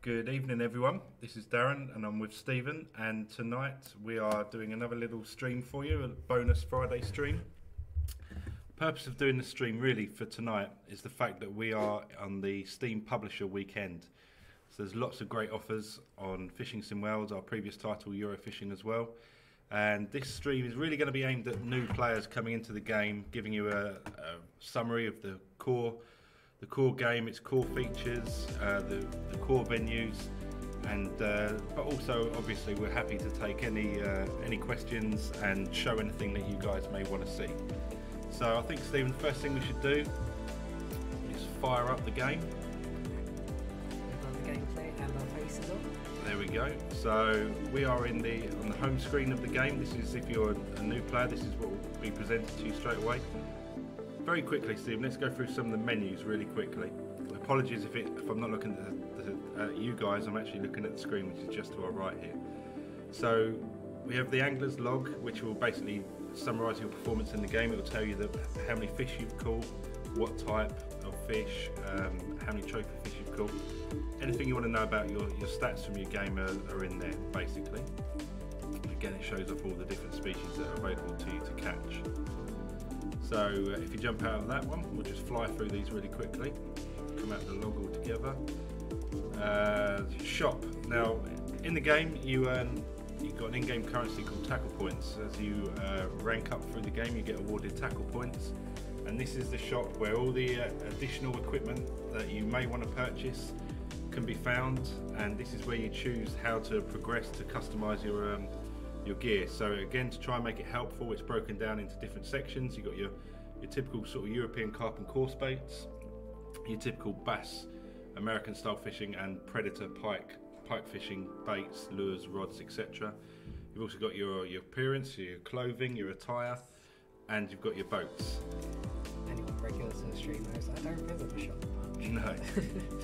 Good evening everyone, this is Darren and I'm with Stephen, and tonight we are doing another little stream for you, a bonus Friday stream. The purpose of doing the stream really for tonight is the fact that we are on the Steam Publisher weekend. So there's lots of great offers on Fishing Sim World, our previous title Eurofishing as well. And this stream is really going to be aimed at new players coming into the game, giving you a summary of the core game, its core features, the core venues, and but also obviously we're happy to take any questions and show anything that you guys may want to see. So I think, Stephen, the first thing we should do is fire up the game. The gameplay and our faces on. There we go. So we are on the home screen of the game. This is, if you're a new player, this is what will be presented to you straight away. Very quickly, Stephen, let's go through some of the menus really quickly. Apologies if I'm not looking at you guys, I'm actually looking at the screen, which is just to our right here. So we have the angler's log, which will basically summarise your performance in the game. It will tell you how many fish you've caught, what type of fish, how many trophy fish you've caught. Anything you want to know about your stats from your game are in there, basically. Again, it shows off all the different species that are available to you to catch. So if you jump out of that one, we'll just fly through these really quickly. Come out the log altogether. Shop. Now, in the game, you've got an in-game currency called tackle points. As you rank up through the game, you get awarded tackle points. And this is the shop where all the additional equipment that you may want to purchase can be found. And this is where you choose how to progress to customise your gear. So again, to try and make it helpful, it's broken down into different sections. You've got your typical sort of European carp and coarse baits, your typical bass, American style fishing, and predator pike fishing baits, lures, rods, etc. You've also got your appearance, your clothing, your attire, and you've got your boats. Anyone regular to the stream knows I don't visit the shop much. No.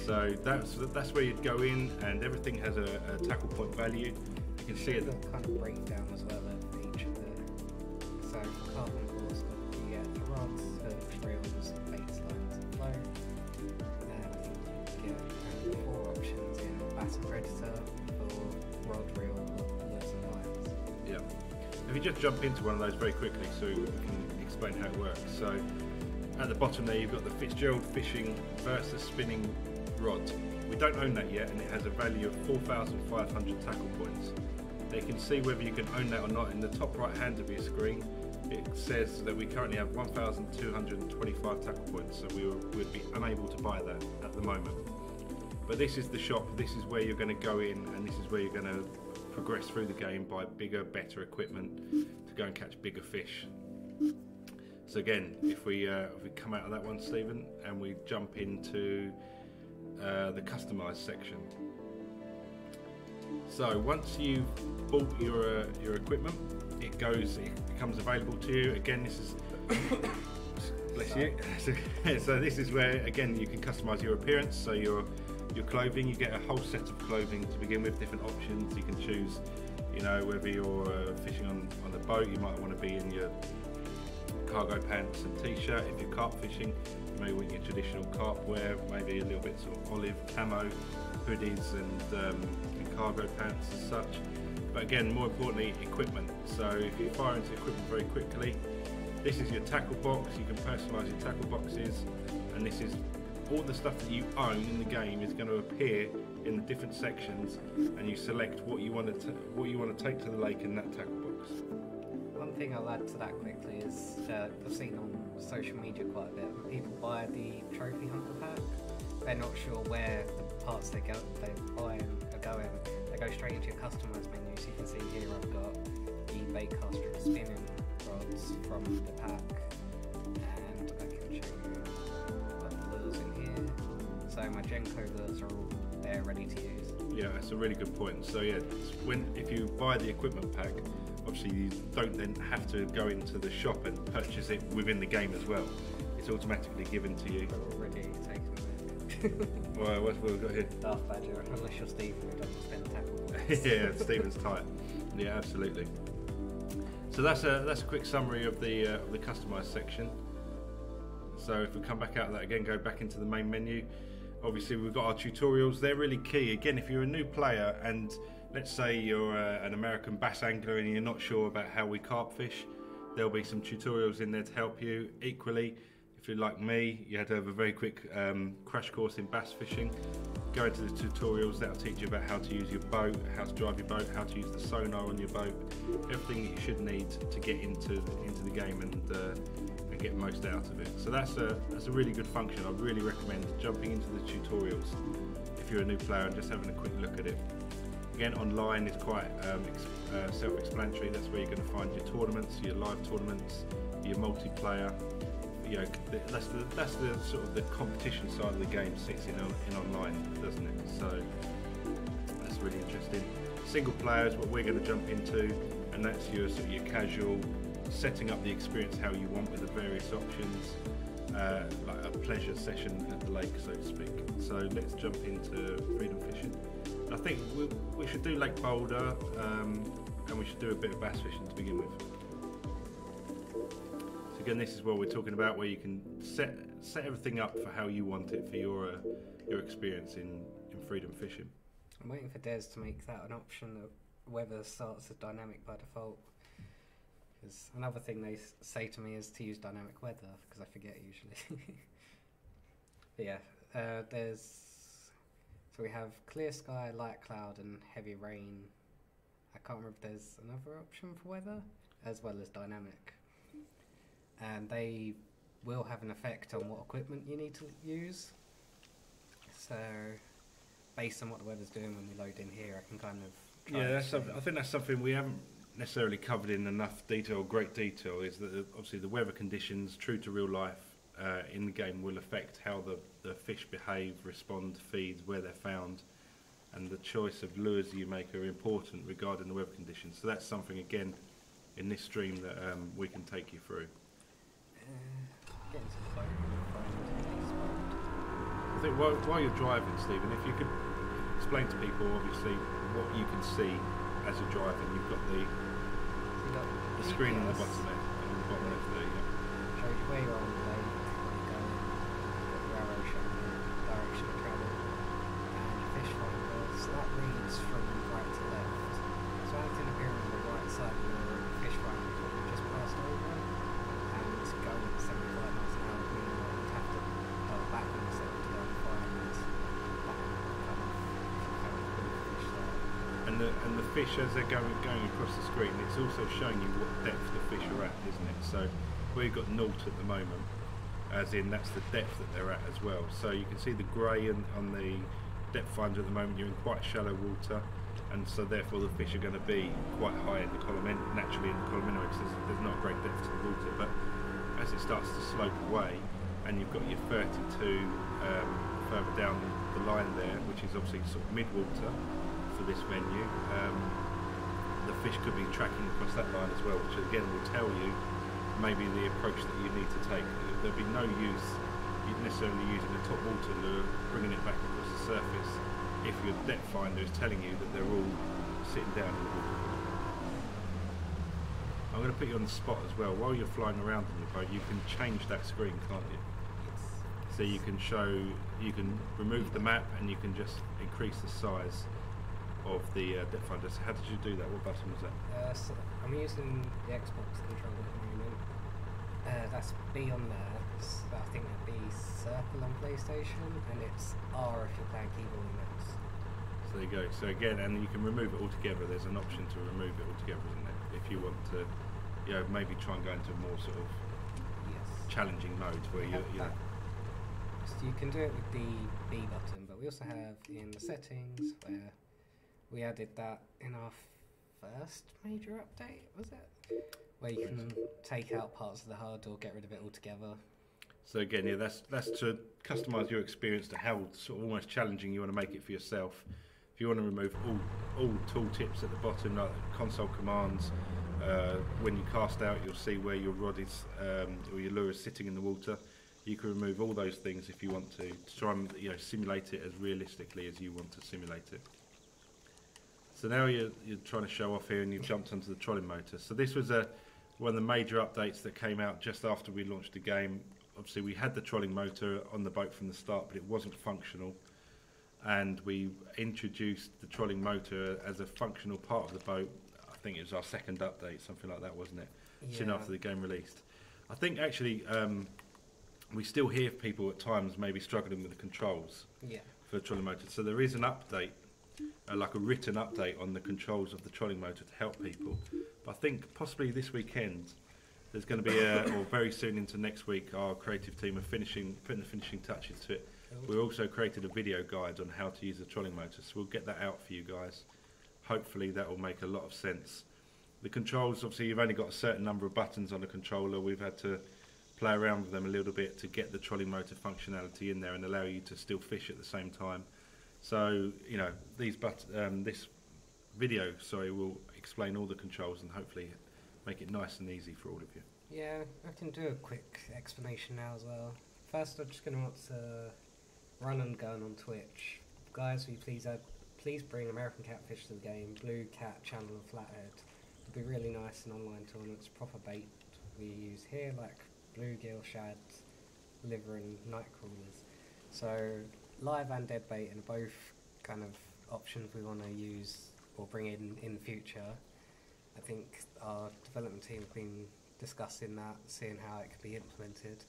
So that's where you'd go in, and everything has a tackle point value. You can see it. The kind of breakdown as well of each of the. So carbon course, you get the rods, hooks, reels, baits, lines, and flow. Then I think you get 4 options in bass and predator for rod, reel, lures, and lines. Yeah. If you just jump into one of those very quickly, so we can explain how it works. So at the bottom there, you've got the Fitzgerald Fishing versus Spinning Rod. We don't own that yet, and it has a value of 4,500 tackle points. Now you can see whether you can own that or not. In the top right hand of your screen, it says that we currently have 1,225 tackle points, so we'd be unable to buy that at the moment. But this is the shop, this is where you're going to go in, and this is where you're going to progress through the game, buy bigger, better equipment to go and catch bigger fish. So again, if we come out of that one, Stephen, and we jump into the customised section. So once you've bought your equipment, it becomes available to you. Again, this is bless you. So this is where again you can customise your appearance. So your clothing, you get a whole set of clothing to begin with, different options. You can choose, whether you're fishing on a boat, you might want to be in your cargo pants and t-shirt. If you're carp fishing, you may want your traditional carp wear, maybe a little bit sort of olive camo hoodies and cargo pants as such. But again, more importantly, equipment. So if you fire into equipment very quickly, this is your tackle box. You can personalise your tackle boxes, and this is all the stuff that you own in the game is going to appear in the different sections, and you select what you want to take to the lake in that tackle box. One thing I'll add to that quickly is I've seen on social media quite a bit when people buy the trophy hunter pack. They're not sure where the parts they buy are going. They go straight into your customized menu. So you can see here I've got the bait caster and spinning rods from the pack, and I can show you what the lures in here. So my Genco lures are all there ready to use. Yeah, that's a really good point. So yeah, if you buy the equipment pack, obviously you don't then have to go into the shop and purchase it within the game as well. It's automatically given to you. We're already taking it. Well, what have we got here? Darth Badger, unless you're Stephen who doesn't spend tackle points. Yeah, Stephen's tight. Yeah, absolutely. So that's a quick summary of the customised section. So if we come back out of that again, go back into the main menu. Obviously, we've got our tutorials. They're really key. Again, if you're a new player and let's say you're an American bass angler and you're not sure about how we carp fish, there'll be some tutorials in there to help you. Equally, if you're like me, you had to have a very quick crash course in bass fishing. Go into the tutorials, that'll teach you about how to use your boat, how to drive your boat, how to use the sonar on your boat, everything that you should need to get into the game and get most out of it. So that's a really good function. I really recommend jumping into the tutorials if you're a new player and just having a quick look at it. Again, online is quite self-explanatory. That's where you're going to find your tournaments, your live tournaments, your multiplayer. You know, that's the sort of the competition side of the game sits in online, doesn't it? So that's really interesting. Single player is what we're going to jump into, and that's your sort of your casual, setting up the experience how you want with the various options, like a pleasure session at the lake, so to speak. So let's jump into freedom fishing. I think we should do Lake Boulder, and we should do a bit of bass fishing to begin with. So again, this is what we're talking about, where you can set everything up for how you want it for your experience in freedom fishing. I'm waiting for Des to make that an option that weather starts as dynamic by default. Because another thing they say to me is to use dynamic weather, because I forget usually. But yeah, so we have clear sky, light cloud and heavy rain. I can't remember if there's another option for weather, as well as dynamic. And they will have an effect on what equipment you need to use. So based on what the weather's doing when we load in here, I can kind of I think that's something we haven't necessarily covered in enough detail, great detail, is that obviously the weather conditions, true to real life, in the game will affect how the fish behave, respond, feed, where they're found, and the choice of lures you make are important regarding the weather conditions. So that's something, again, in this stream that we can take you through. I think while you're driving, Stephen, if you could explain to people, obviously, what you can see as you're driving. You've got the screen on the bottom there, and on the bottom left there, yeah. Shows you where you're on the lake, where you're going, you've got the arrow showing you the direction of travel, and your fish finder, so that reads from right to left. So anything appearing on the right side of your fish finder is what you just passed over, and going at 75 miles an hour, meaning that you'd have to dial back on yourself to go and find that kind of fish there. And the fish, as they're going across the screen, it's also showing you what depth the fish are at, isn't it? So we've got naught at the moment, as in that's the depth that they're at as well. So you can see the grey on the depth finder at the moment. You're in quite shallow water, and so therefore the fish are going to be quite high in the column, naturally in the column, because there's not a great depth to the water. But as it starts to slope away, and you've got your 32 further down the line there, which is obviously sort of mid-water for this venue, the fish could be tracking across that line as well, which again will tell you maybe the approach that you need to take. There'll be no use necessarily using a top water lure, bringing it back across the surface, if your depth finder is telling you that they're all sitting down in the water. I'm going to put you on the spot as well. While you're flying around on your boat, you can change that screen, can't you? So you can remove the map, and you can just increase the size of the depth finder. So how did you do that? What button was that? So I'm using the Xbox controller at the moment. That's B on there. So I think that'd be circle on PlayStation, and it's R if you're playing keyboard and mouse. So there you go. So again, and you can remove it altogether. There's an option to remove it altogether, isn't there? If you want to, maybe try and go into a more sort of challenging mode where you know. So you can do it with the B button, but we also have in the settings where we added that in our first major update, was it? Where you can take out parts of the HUD or get rid of it altogether. So again, that's to customise your experience to how sort of almost challenging you want to make it for yourself. If you want to remove all tooltips at the bottom, like console commands, when you cast out, you'll see where your rod is or your lure is sitting in the water. You can remove all those things if you want to try and simulate it as realistically as you want to simulate it. So now you're trying to show off here, and you've jumped onto the trolling motor. So this was one of the major updates that came out just after we launched the game. obviously we had the trolling motor on the boat from the start, but it wasn't functional, and we introduced the trolling motor as a functional part of the boat. I think it was our second update, something like that, wasn't it? Soon after the game released. I think actually we still hear people at times maybe struggling with the controls for the trolling motor. So there is an update, like a written update on the controls of the trolling motor to help people. But I think possibly this weekend there's going to be or very soon into next week, our creative team are putting the finishing touches to it. We also created a video guide on how to use the trolling motor, so we'll get that out for you guys. Hopefully that will make a lot of sense. The controls, obviously you've only got a certain number of buttons on a controller. We've had to play around with them a little bit to get the trolling motor functionality in there and allow you to still fish at the same time. So, you know, this video, will explain all the controls and hopefully make it nice and easy for all of you. Yeah, I can do a quick explanation now as well. First, I'm just going to want to run and gun on Twitch. Guys, will you please bring American Catfish to the game, Blue Cat, Channel and Flathead. It'll be really nice in online tournaments, proper bait we use here, like bluegill, shad, liver and night crawlers. So live and dead bait are both kind of options we want to use or bring in the future. I think our development team have been discussing that, seeing how it could be implemented.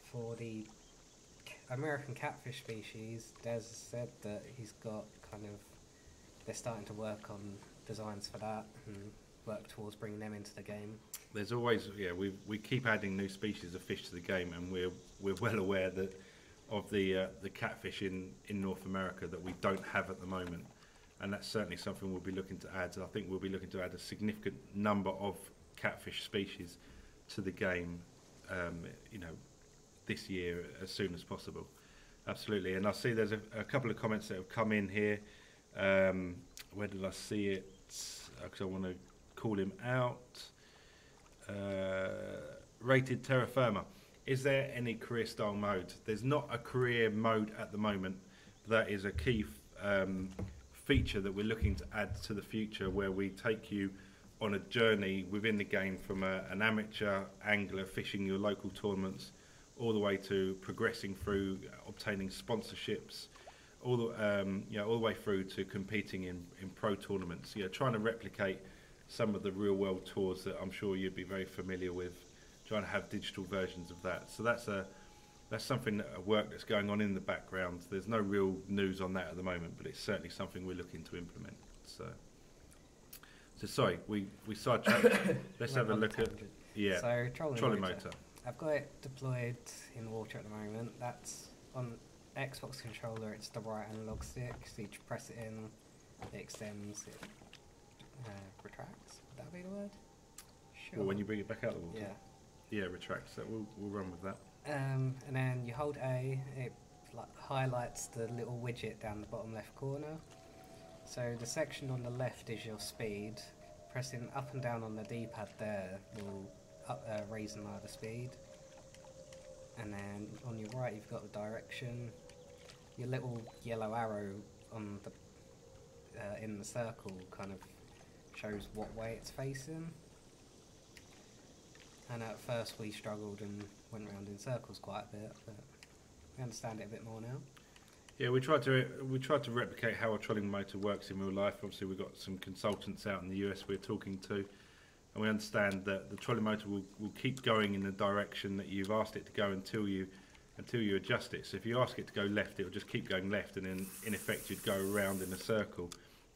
For the American catfish species, Des has said that he's got they're starting to work on designs for that and work towards bringing them into the game. There's always, we keep adding new species of fish to the game, and we're well aware that of the catfish in North America that we don't have at the moment, and that's certainly something we'll be looking to add. I think we'll be looking to add a significant number of catfish species to the game, this year as soon as possible. Absolutely. And I see there's a couple of comments that have come in here. Where did I see it? Because I want to call him out. Rated Terra Firma. Is there any career style mode? There's not a career mode at the moment. That is a key feature that we're looking to add to the future, where we take you on a journey within the game from an amateur angler fishing your local tournaments all the way to progressing through obtaining sponsorships, all the way through to competing in pro tournaments. Trying to replicate some of the real world tours that I'm sure you'd be very familiar with, trying to have digital versions of that. So that's something, a work that's going on in the background. There's no real news on that at the moment, but it's certainly something we're looking to implement. So sorry, we sidetracked. Let's have a look at trolling motor. I've got it deployed in the water at the moment. That's on Xbox controller. It's the right analog stick. So you press it in, it extends, it retracts. Would that be the word? Sure. Well, when you bring it back out of the water. Yeah. Yeah, retracts. That we'll run with that. And then you hold A. It highlights the little widget down the bottom left corner. So the section on the left is your speed. Pressing up and down on the D-pad there will raise and lower the speed. And then on your right you've got the direction. Your little yellow arrow on the in the circle kind of shows what way it's facing. And at first we struggled and went around in circles quite a bit, but we understand it a bit more now. Yeah, we tried to replicate how a trolling motor works in real life. Obviously, we've got some consultants out in the US we're talking to, and we understand that the trolling motor will keep going in the direction that you've asked it to go until you adjust it. So if you ask it to go left, it will just keep going left, and then in effect you'd go around in a circle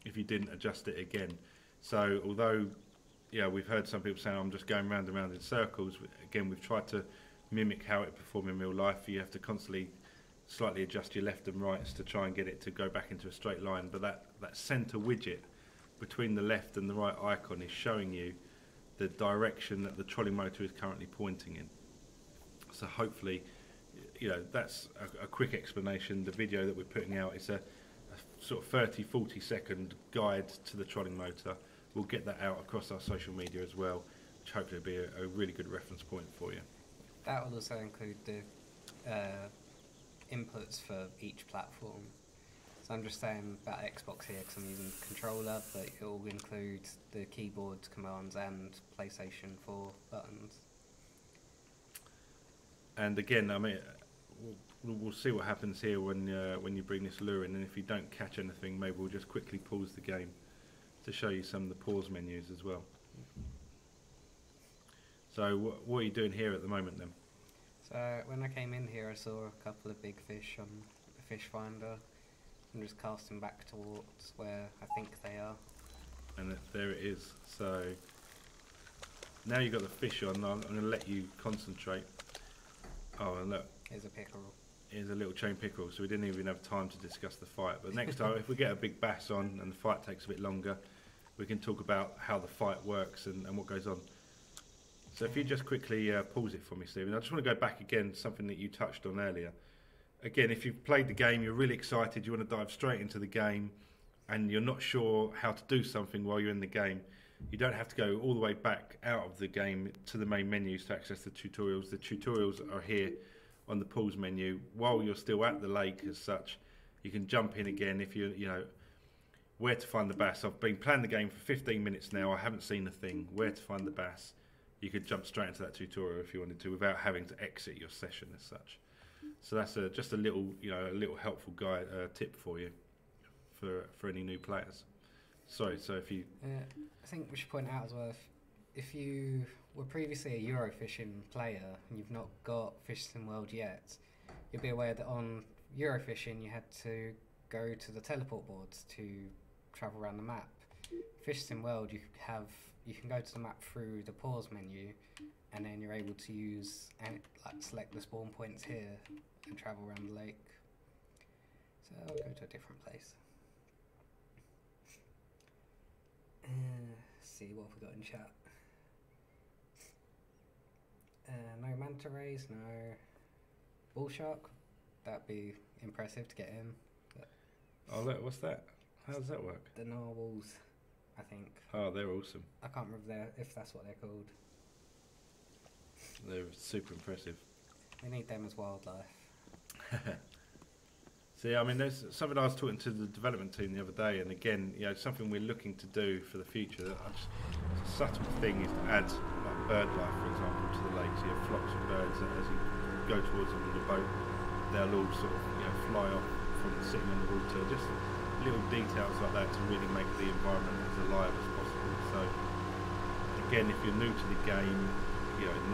if you didn't adjust it again. So although we've heard some people saying I'm just going round and round in circles, again we've tried to mimic how it performs in real life. You have to constantly slightly adjust your left and rights to try and get it to go back into a straight line, but that centre widget between the left and the right icon is showing you the direction that the trolling motor is currently pointing in. So hopefully, that's a quick explanation. The video that we're putting out is a sort of 30-40 second guide to the trolling motor. We'll get that out across our social media as well, which hopefully will be a really good reference point for you. That will also include the inputs for each platform. So I'm just saying about Xbox here because I'm using the controller, but it will include the keyboard commands and PlayStation 4 buttons. And again, I mean, we'll see what happens here when you bring this lure in, and if you don't catch anything, maybe we'll just quickly pause the game to show you some of the pause menus as well. So what are you doing here at the moment then? So when I came in here, I saw a couple of big fish on the fish finder. I'm just casting back towards where I think they are. And there it is. So now you've got the fish on, I'm going to let you concentrate. Oh, and look, There's a pickerel. here's a little chain pickerel, so we didn't even have time to discuss the fight. But next time, if we get a big bass on and the fight takes a bit longer, we can talk about how the fight works and what goes on. So if you just quickly pause it for me, Stephen. I just want to go back again, something that you touched on earlier. Again, if you've played the game, you're really excited, you want to dive straight into the game, and you're not sure how to do something while you're in the game, you don't have to go all the way back out of the game to the main menus to access the tutorials. The tutorials are here on the pause menu. While you're still at the lake as such, you can jump in again if you know where to find the bass. I've been playing the game for 15 minutes now, I haven't seen a thing. Where to find the bass. You could jump straight into that tutorial if you wanted to without having to exit your session as such. So that's just a little, a little helpful guide tip for you for any new players. Sorry, so if you... I think we should point out as well, if you were previously a Eurofishing player and you've not got Fish Sim World yet, you'll be aware that on Eurofishing you had to go to the teleport boards to travel around the map. Fish Sim World, you can go to the map through the pause menu, and then you're able to use and select the spawn points here and travel around the lake. So I'll go to a different place. See what have we got in chat. No manta rays, no bull shark. That'd be impressive to get in. Oh look, what's that? How does that work? The narwhals, I think. Oh, they're awesome. I can't remember if that's what they're called. They're super impressive. We need them as wildlife. See, I mean, there's something I was talking to the development team the other day, and again, something we're looking to do for the future. It's a subtle thing is to add like bird life, for example, to the lake. So you have flocks of birds that as you go towards them in the boat, they'll all sort of fly off from sitting on the water. Just little details like that to really make the environment as alive as possible. So again, if you're new to the game,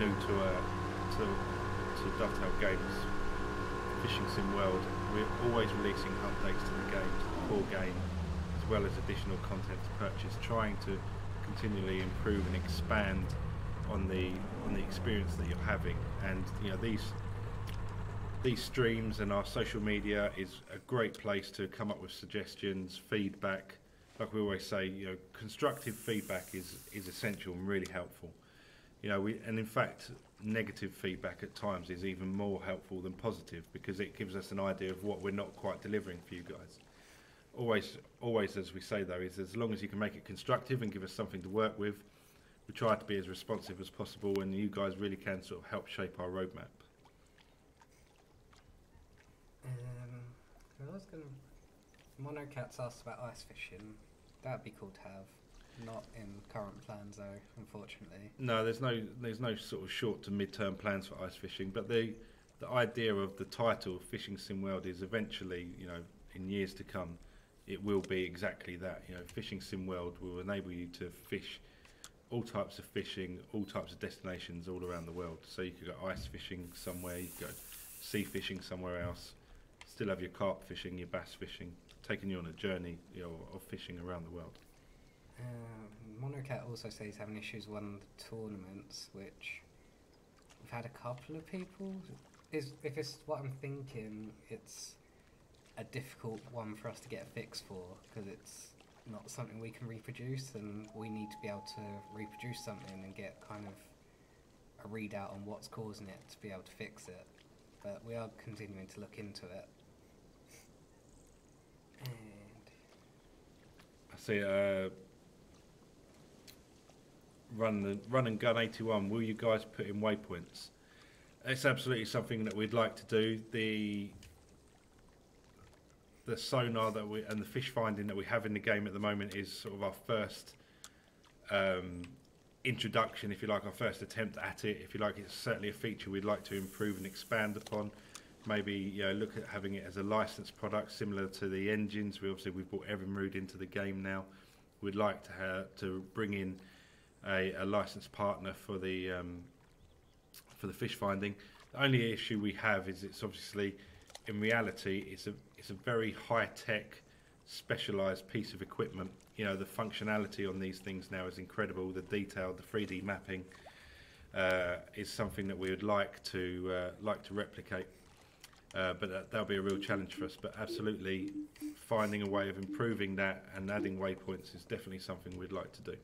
new to Dovetail Games Fishing Sim World, we're always releasing updates to the game, to the core game, as well as additional content to purchase, trying to continually improve and expand on the experience that you're having. And these streams and our social media is a great place to come up with suggestions, feedback. Like we always say, constructive feedback is essential and really helpful. And in fact, negative feedback at times is even more helpful than positive, because it gives us an idea of what we're not quite delivering for you guys. Always, as we say though, is as long as you can make it constructive and give us something to work with, we try to be as responsive as possible, and you guys really can sort of help shape our roadmap. Monocats asked about ice fishing. That'd be cool to have. Not in current plans though, unfortunately. No, there's no sort of short to mid-term plans for ice fishing, but the idea of the title Fishing Sim World is eventually, in years to come, it will be exactly that. Fishing Sim World will enable you to fish all types of fishing, all types of destinations all around the world. So you could go ice fishing somewhere, you could go sea fishing somewhere else, still have your carp fishing, your bass fishing, taking you on a journey of fishing around the world. Monocat also says he's having issues with one of the tournaments, which we've had a couple of people. If it's what I'm thinking, it's a difficult one for us to get a fix for, because it's not something we can reproduce, and we need to be able to reproduce something and get kind of a readout on what's causing it to be able to fix it. But we are continuing to look into it. And I see. Run and Gun 81. Will you guys put in waypoints? It's absolutely something that we'd like to do. The sonar and the fish finding that we have in the game at the moment is sort of our first introduction, if you like, our first attempt at it. If you like, it's certainly a feature we'd like to improve and expand upon. Maybe look at having it as a licensed product, similar to the engines. We've brought Evinrude into the game now. We'd like to bring in a licensed partner for the fish finding. The only issue we have is it's obviously, in reality, it's a very high tech, specialised piece of equipment. You know, the functionality on these things now is incredible. The detail, the 3D mapping is something that we would like to replicate. But that'll be a real challenge for us. But absolutely, finding a way of improving that and adding waypoints is definitely something we'd like to do.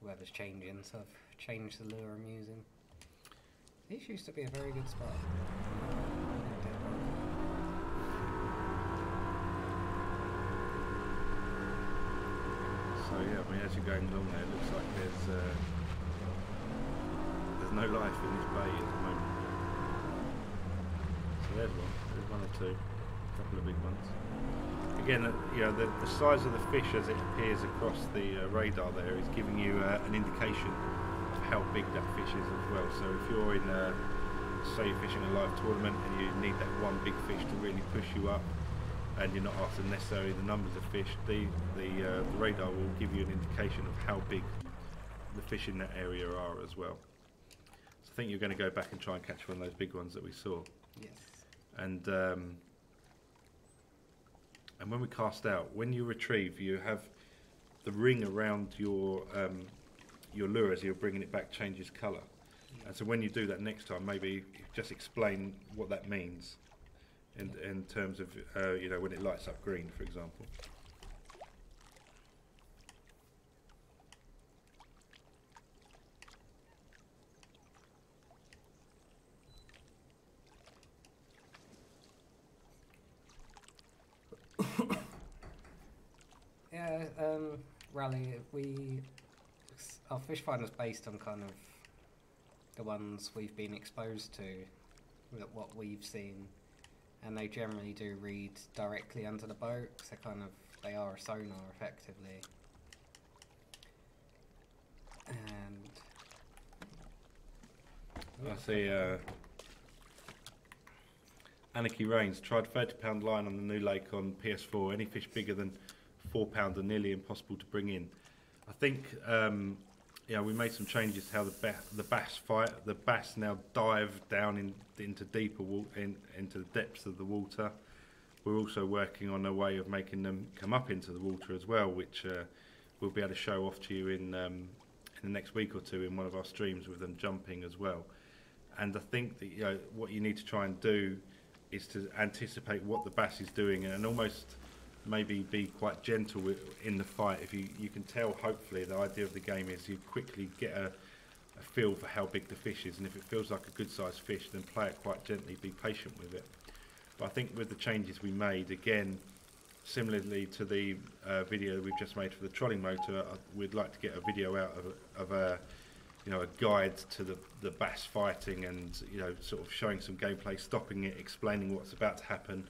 Weather's changing, so I've changed the lure I'm using. This used to be a very good spot. So yeah, I mean, as you're going along there, it looks like there's no life in this bay at the moment. So there's one or two, a couple of big ones. Again, the size of the fish as it appears across the radar there is giving you an indication of how big that fish is as well. So if you're in, say you're fishing a live tournament and you need that one big fish to really push you up, and you're not after necessarily the numbers of fish, the radar will give you an indication of how big the fish in that area are as well. So I think you're going to go back and try and catch one of those big ones that we saw. Yes. And when we cast out, when you retrieve, you have the ring around your lure as you're bringing it back changes colour. Yeah. And so when you do that next time, maybe just explain what that means in terms of when it lights up green, for example. Yeah, Rally, our fish finder's based on kind of the ones we've been exposed to, what we've seen, and they generally do read directly under the boat, so they are a sonar effectively. And I see Anarchy Reigns tried £30 line on the new lake on PS4. Any fish bigger than £4 are nearly impossible to bring in. I think we made some changes to how the bass fight. The bass now dive down into deeper into the depths of the water. We're also working on a way of making them come up into the water as well, which we'll be able to show off to you in the next week or two in one of our streams with them jumping as well. And I think that what you need to try and do is to anticipate what the bass is doing and almost maybe be quite gentle in the fight. If you can tell, hopefully the idea of the game is you quickly get a feel for how big the fish is, and if it feels like a good sized fish, then play it quite gently, be patient with it. But I think with the changes we made, again, similarly to the video we've just made for the trolling motor, we'd like to get a video out of a guide to the bass fighting, and sort of showing some gameplay, stopping it, explaining what's about to happen,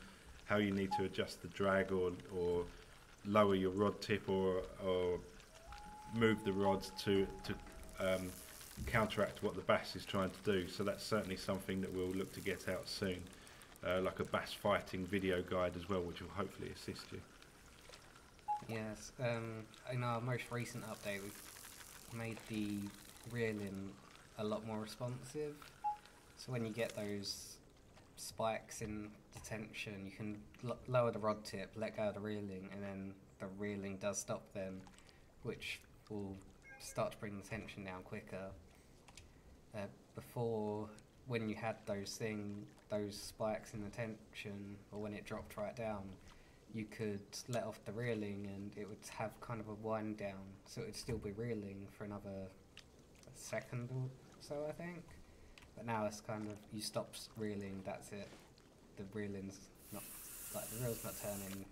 how you need to adjust the drag or lower your rod tip or move the rods to counteract what the bass is trying to do. So that's certainly something that we'll look to get out soon, like a bass fighting video guide as well, which will hopefully assist you. Yes, in our most recent update we've made the reeling a lot more responsive, so when you get those spikes in detention, you can lower the rod tip, let go of the reeling, and then the reeling does stop then, which will start to bring the tension down quicker. Before, when you had those spikes in the tension, or when it dropped right down, you could let off the reeling and it would have kind of a wind down, so it would still be reeling for another second or so, I think. But now it's kind of, you stop reeling, that's it. The reeling's not, like, the reel's not turning,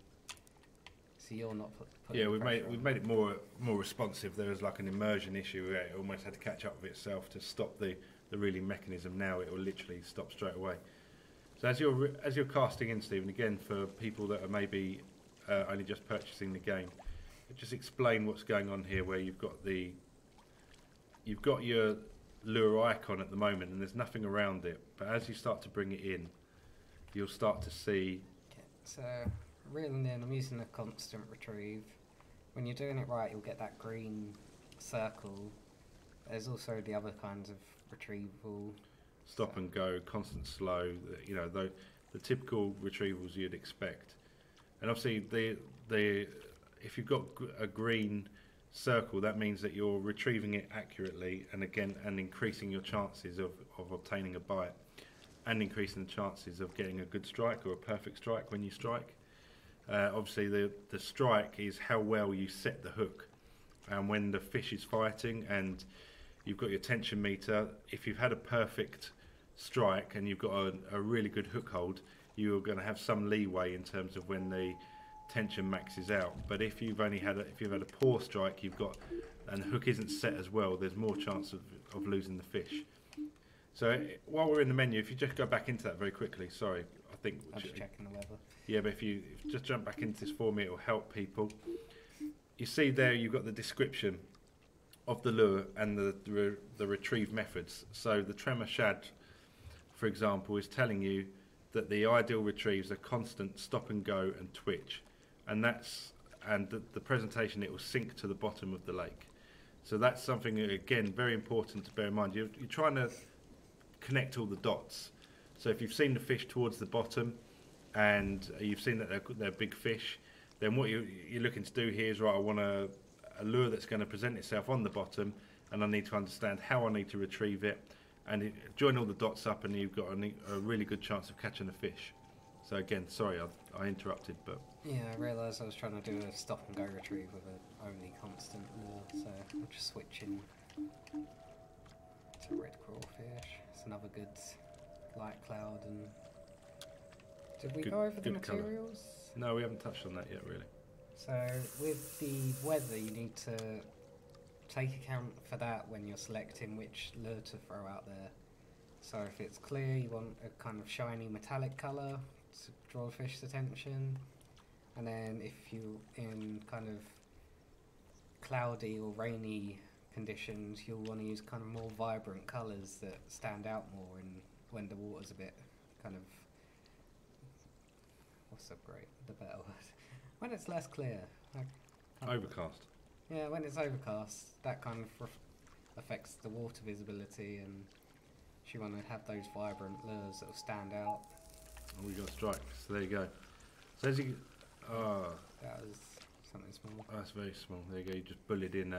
so you're not putting Yeah, we've made it more responsive. There was like an immersion issue where it almost had to catch up with itself to stop the reeling mechanism. Now it will literally stop straight away. So as you're casting in, Stephen, again, for people that are maybe only just purchasing the game, just explain what's going on here. Where you've got your lure icon at the moment, and there's nothing around it. But as you start to bring it in, you'll start to see. So reeling in, I'm using a constant retrieve. When you're doing it right, you'll get that green circle. There's also the other kinds of retrieval. Stop and go, constant slow, you know, the typical retrievals you'd expect. And obviously, if you've got a green circle, that means that you're retrieving it accurately, and again, and increasing your chances of obtaining a bite, and increasing the chances of getting a good strike or a perfect strike when you strike. Obviously, the strike is how well you set the hook, and when the fish is fighting and you've got your tension meter, if you've had a perfect strike and you've got a really good hook hold, you're going to have some leeway in terms of when the tension maxes out. But if you've had a poor strike, and the hook isn't set as well, there's more chance of losing the fish. So while we're in the menu, if you just go back into that very quickly, sorry, I think I'm just checking the weather. Yeah, but if you just jump back into this for me, it will help people. You see there, you've got the description of the lure and the retrieve methods. So the Tremor Shad, for example, is telling you that the ideal retrieves are constant, stop and go, and twitch, and the presentation, it will sink to the bottom of the lake. So that's something, again, very important to bear in mind. You're trying to connect all the dots. So if you've seen the fish towards the bottom and you've seen that they're big fish, then what you're looking to do here is, right, I want a lure that's going to present itself on the bottom, and I need to understand how I need to retrieve it, and join all the dots up, and you've got a really good chance of catching a fish. So again, sorry I interrupted, but yeah, I realised I was trying to do a stop and go retrieve with an only constant lure, so I'm just switching to red crawfish. It's another good light cloud. And did we go over the materials? Colour. No, we haven't touched on that yet, really. So with the weather, you need to take account for that when you're selecting which lure to throw out there. So if it's clear, you want a kind of shiny metallic colour to draw the fish's attention. And then if you're in kind of cloudy or rainy conditions, you'll want to use kind of more vibrant colours that stand out more when the water's a bit kind of, what's the better word? When it's less clear. Overcast. Yeah, when it's overcast, that kind of affects the water visibility, and you want to have those vibrant lures that will stand out. And we got strike, so there you go. So as you, that was something small. That's very small. There you go. You just bullied in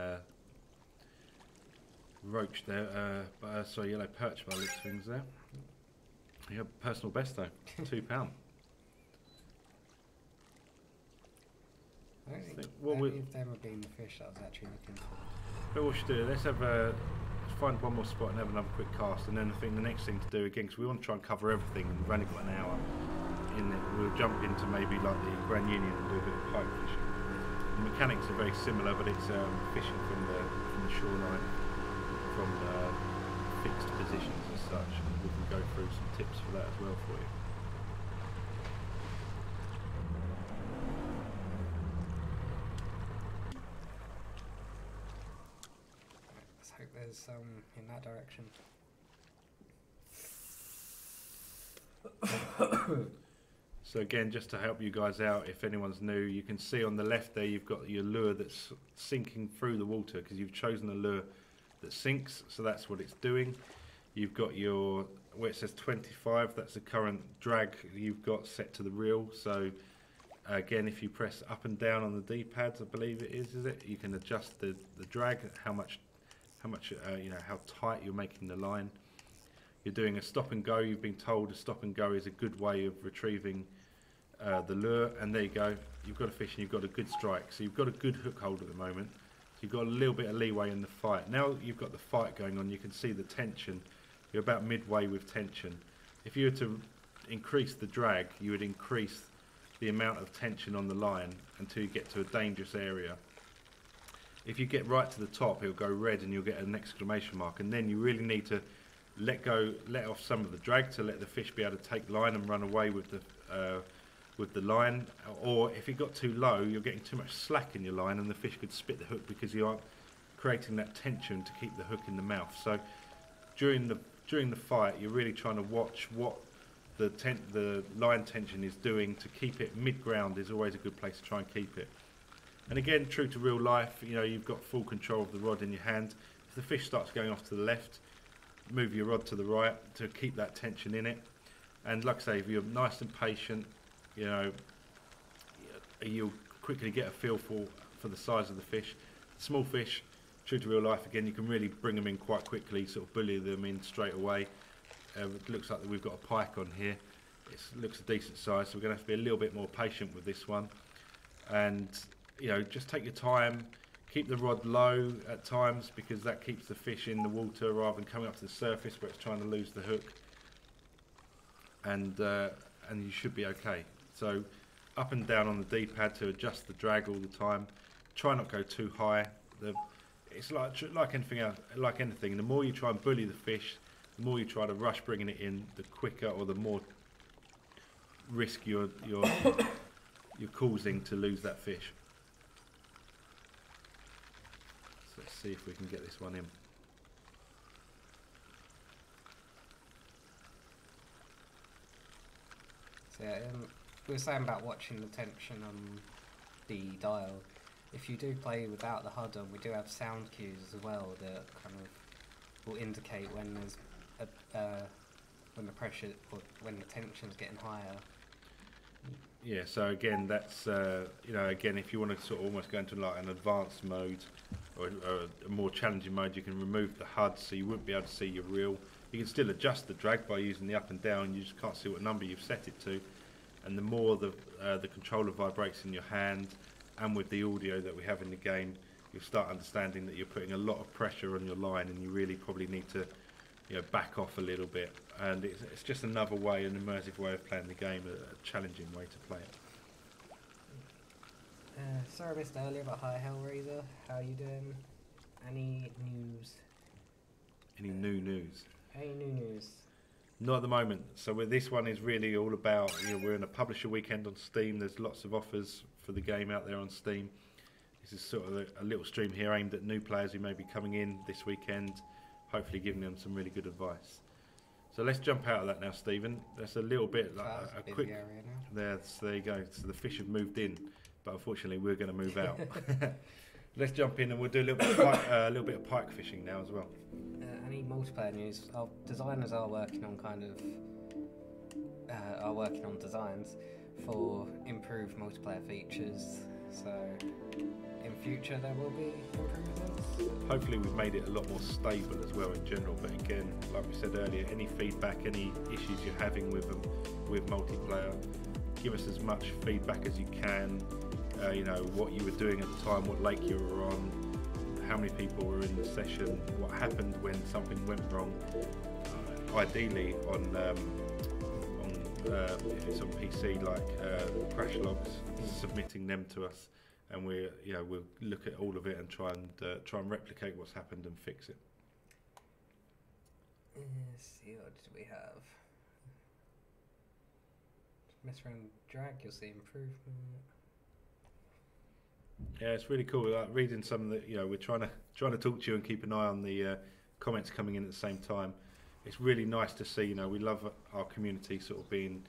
roach there, sorry, yellow perch by the looks of things there. You have personal best though, £2. I don't think any of them have been the fish that I was actually looking for. But what we should do, let's find one more spot and have another quick cast, and then I think the next thing to do, again, because we want to try and cover everything, and we've only got an hour in it, we'll jump into maybe like the Grand Union and do a bit of pike fishing. The mechanics are very similar, but it's fishing from the shoreline, from fixed positions as such, and we can go through some tips for that as well for you. Let's hope there's some in that direction. So again, just to help you guys out, if anyone's new, you can see on the left there you've got your lure that's sinking through the water, because you've chosen a lure that sinks, so that's what it's doing. You've got your, where it says 25, that's the current drag you've got set to the reel. So again, if you press up and down on the D-pads, I believe it is it? You can adjust the drag, how much how tight you're making the line. You're doing a stop and go. You've been told a stop and go is a good way of retrieving the lure, and there you go. You've got a fish and you've got a good strike. So you've got a good hook hold at the moment. So you've got a little bit of leeway in the fight. Now you've got the fight going on, you can see the tension. You're about midway with tension. If you were to increase the drag, you would increase the amount of tension on the line until you get to a dangerous area. If you get right to the top, it'll go red and you'll get an exclamation mark, and then you really need to let off some of the drag to let the fish be able to take line and run away with with the line, or if it got too low, you're getting too much slack in your line, and the fish could spit the hook because you aren't creating that tension to keep the hook in the mouth. So during the fight, you're really trying to watch what the line tension is doing to keep it mid-ground. Is always a good place to try and keep it. And again, true to real life, you know, you've got full control of the rod in your hand. If the fish starts going off to the left, move your rod to the right to keep that tension in it. And like I say, if you're nice and patient, you know, you'll quickly get a feel for the size of the fish. Small fish, true to real life, again, you can really bring them in quite quickly, sort of bully them in straight away. It looks like that we've got a pike on here. It looks a decent size, so we're going to have to be a little bit more patient with this one. And, you know, just take your time, keep the rod low at times, because that keeps the fish in the water rather than coming up to the surface where it's trying to lose the hook. And you should be okay. So up and down on the D-pad to adjust the drag all the time. Try not to go too high. It's like anything else, like anything. The more you try and bully the fish, the more you try to rush bringing it in, the quicker or the more risk you're causing to lose that fish. So let's see if we can get this one in. So yeah, we were saying about watching the tension on the dial. If you do play without the HUD on, we do have sound cues as well that kind of will indicate when there's when the pressure or when the tension's getting higher. Yeah, so again, that's you know, again, if you want to sort of almost go into like an advanced mode or a more challenging mode, you can remove the HUD, so you wouldn't be able to see your reel. You can still adjust the drag by using the up and down. You just can't see what number you've set it to. And the more the controller vibrates in your hand, and with the audio that we have in the game, you'll start understanding that you're putting a lot of pressure on your line, and you really probably need to, you know, back off a little bit. And it's just another way, an immersive way of playing the game, a challenging way to play it. Sorry I missed earlier about Hi Hellraiser. How are you doing? Any news? Any new news? Any new news? Not at the moment. So this one is really all about, you know, we're in a publisher weekend on Steam. There's lots of offers for the game out there on Steam. This is sort of a little stream here aimed at new players who may be coming in this weekend, hopefully giving them some really good advice. So let's jump out of that now, Stephen. That's a little bit like a quick area now. There you go. So the fish have moved in, but unfortunately we're going to move out. Let's jump in and we'll do a little bit of pike fishing now as well. Any multiplayer news? Our designers are working on designs for improved multiplayer features. So in future there will be improvements. Hopefully we've made it a lot more stable as well in general. But again, like we said earlier, any feedback, any issues you're having with multiplayer, give us as much feedback as you can. You know, what you were doing at the time, what lake you were on, how many people were in the session, what happened when something went wrong. Ideally on if it's on PC, like crash logs, submitting them to us, and we'll look at all of it and try and replicate what's happened and fix it. Let's see, what did we have? Mess around with drag, you'll see improvement. Yeah, it's really cool. Like reading some of the, you know, we're trying to talk to you and keep an eye on the comments coming in at the same time. It's really nice to see. You know, we love our community sort of being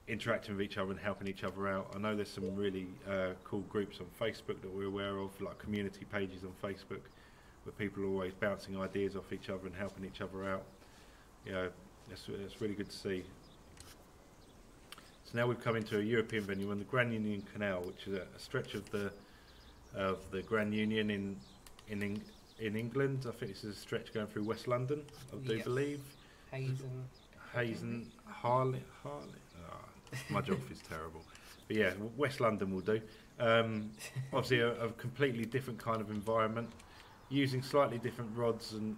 interacting with each other and helping each other out. I know there's some really cool groups on Facebook that we're aware of, like community pages on Facebook, where people are always bouncing ideas off each other and helping each other out. You know, it's really good to see. So now we've come into a European venue on the Grand Union Canal, which is a stretch of the Grand Union in England. I think this is a stretch going through West London, I do believe. Hazen, Harley. Oh, my geography's terrible. But yeah, West London will do. Obviously a completely different kind of environment, using slightly different rods and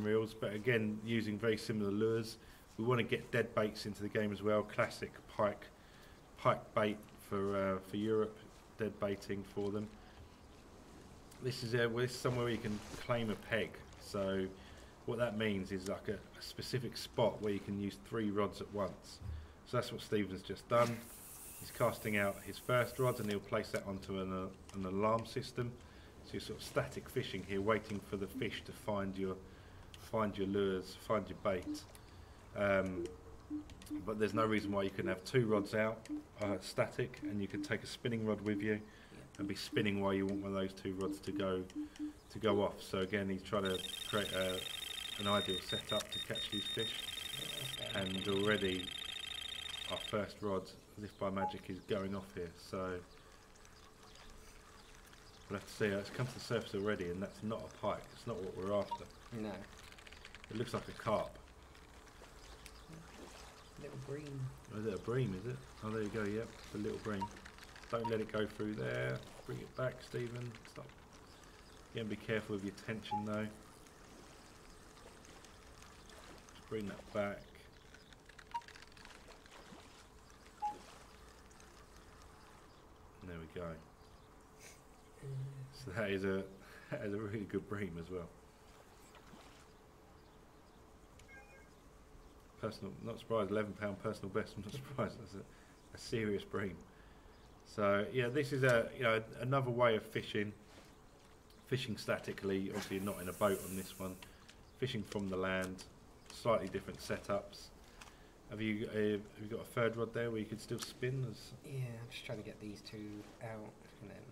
reels, but again using very similar lures. We want to get dead baits into the game as well. Classic pike bait for Europe, dead baiting for them. This is somewhere where you can claim a peg. So what that means is like a specific spot where you can use 3 rods at once. So that's what Stephen's just done. He's casting out his first rod and he'll place that onto an alarm system. So you're sort of static fishing here, waiting for the fish to find your lures, find your bait. But there's no reason why you couldn't have 2 rods out, static, and you could take a spinning rod with you and be spinning while you want one of those 2 rods to go off. So again, he's trying to create an ideal setup to catch these fish. And already our first rod, as if by magic, is going off here. So we'll have to see. It's come to the surface already, and that's not a pike. It's not what we're after. No. It looks like a carp. Little bream. Oh, is it a bream, is it? Oh, there you go, yep, it's a little bream. Don't let it go through there. Bring it back, Stephen. Stop. Again, be careful with your tension, though. Just bring that back. And there we go. So that is a really good bream as well. Personal, not surprised, £11 personal best. I'm not surprised. That's a serious bream. So yeah, this is another way of fishing statically. Obviously, you're not in a boat on this one. Fishing from the land, slightly different setups. Have you got a third rod there where you could still spin? Yeah, I'm just trying to get these 2 out, and then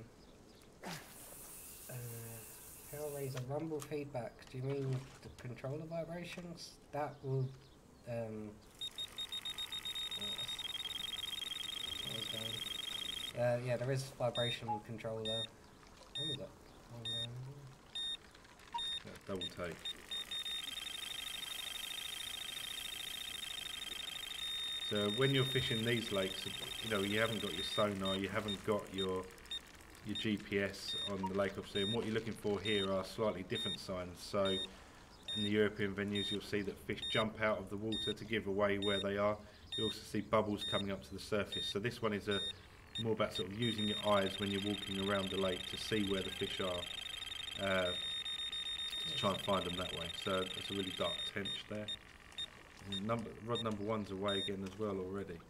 Hellraiser rumble feedback. Do you mean the controller vibrations? That will yeah, there is vibration controller. Oh, we got one there. Double take. So when you're fishing these lakes, you haven't got your sonar, you haven't got your GPS on the lake, obviously, and what you're looking for here are slightly different signs. So in the European venues, you'll see that fish jump out of the water to give away where they are. You also see bubbles coming up to the surface. So this one is more about sort of using your eyes when you're walking around the lake to see where the fish are, to try and find them that way. So it's a really dark tench there. And rod number 1's away again as well already.